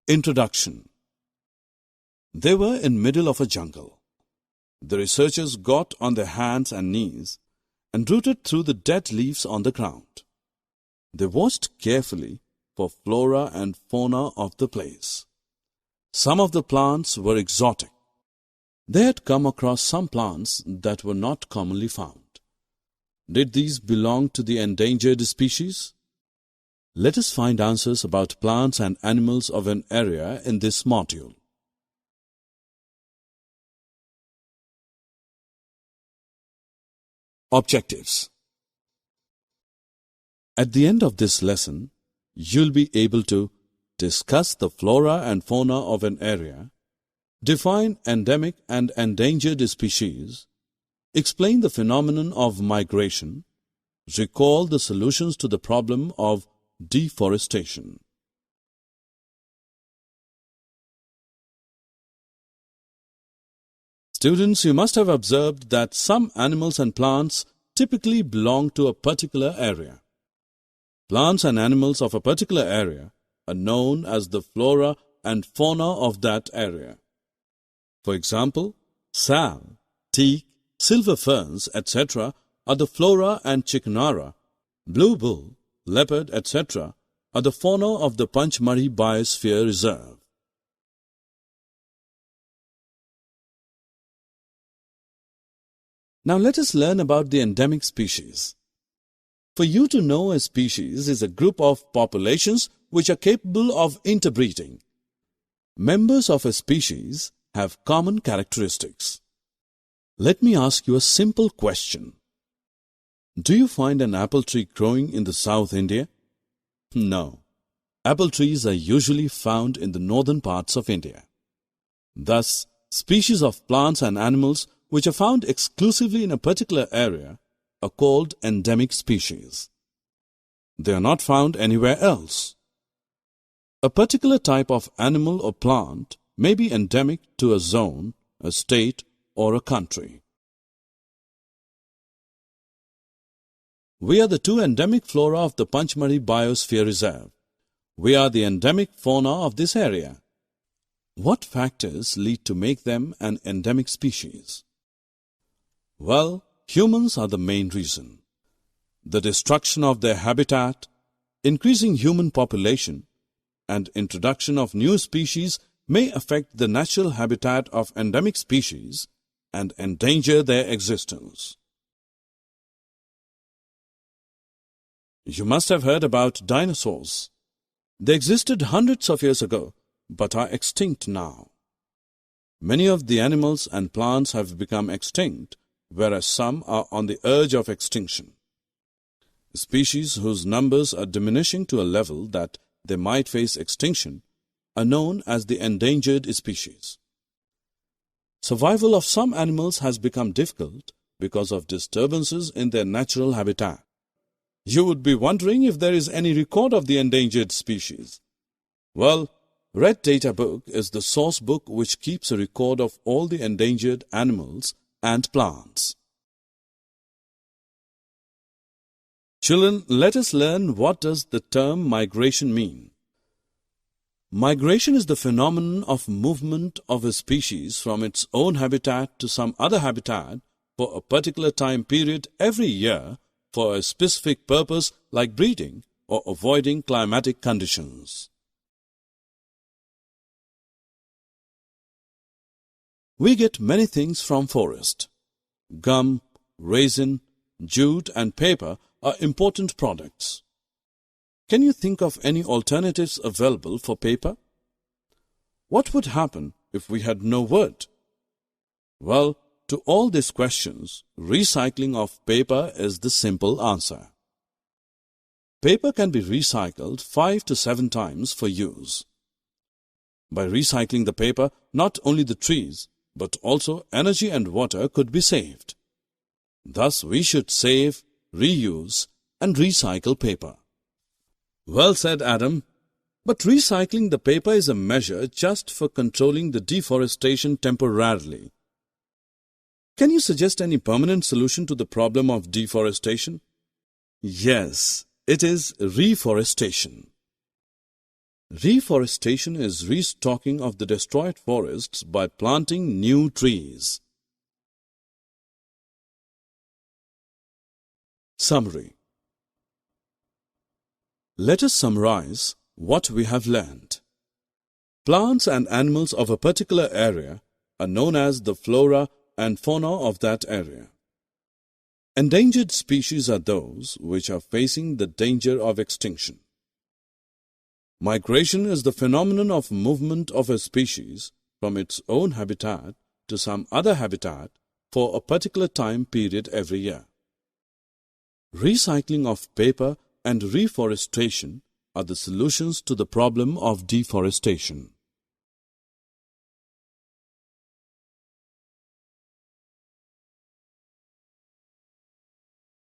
Introduction. They were in middle of a jungle. The researchers got on their hands and knees and rooted through the dead leaves on the ground. They watched carefully for flora and fauna of the place. Some of the plants were exotic. They had come across some plants that were not commonly found. Did these belong to the endangered species? Let us find answers about plants and animals of an area in this module. Objectives. At the end of this lesson, you'll be able to discuss the flora and fauna of an area, define endemic and endangered species, explain the phenomenon of migration, recall the solutions to the problem of deforestation. Students, you must have observed that some animals and plants typically belong to a particular area. Plants and animals of a particular area are known as the flora and fauna of that area. For example, sal, teak, silver ferns, etc. are the flora and chickenara. Blue bull, leopard, etc. are the fauna of the Panchmari Biosphere Reserve. Now let us learn about the endemic species. For you to know a species is a group of populations which are capable of interbreeding. Members of a species have common characteristics. Let me ask you a simple question. Do you find an apple tree growing in the South India? No. Apple trees are usually found in the northern parts of India. Thus, species of plants and animals which are found exclusively in a particular area are called endemic species. They are not found anywhere else. A particular type of animal or plant may be endemic to a zone, a state, or a country. We are the two endemic flora of the Panchmari Biosphere Reserve. We are the endemic fauna of this area. What factors lead to make them an endemic species? Well, humans are the main reason. The destruction of their habitat, increasing human population, and introduction of new species may affect the natural habitat of endemic species and endanger their existence. You must have heard about dinosaurs. They existed hundreds of years ago, but are extinct now. Many of the animals and plants have become extinct, whereas some are on the edge of extinction. Species whose numbers are diminishing to a level that they might face extinction are known as the endangered species. Survival of some animals has become difficult because of disturbances in their natural habitat. You would be wondering if there is any record of the endangered species. Well, Red Data Book is the source book which keeps a record of all the endangered animals and plants. Children, let us learn what does the term migration mean. Migration is the phenomenon of movement of a species from its own habitat to some other habitat for a particular time period every year for a specific purpose like breeding or avoiding climatic conditions. We get many things from forest. Gum, resin, jute and paper are important products. Can you think of any alternatives available for paper? What would happen if we had no wood? Well, to all these questions, recycling of paper is the simple answer. Paper can be recycled 5 to 7 times for use. By recycling the paper, not only the trees, but also energy and water could be saved. Thus, we should save, reuse, and recycle paper. Well said, Adam. But recycling the paper is a measure just for controlling the deforestation temporarily. Can you suggest any permanent solution to the problem of deforestation? Yes, it is reforestation. Reforestation is restocking of the destroyed forests by planting new trees. Summary. Let us summarize what we have learned. Plants and animals of a particular area are known as the flora and fauna of that area. Endangered species are those which are facing the danger of extinction. Migration is the phenomenon of movement of a species from its own habitat to some other habitat for a particular time period every year. Recycling of paper and reforestation are the solutions to the problem of deforestation.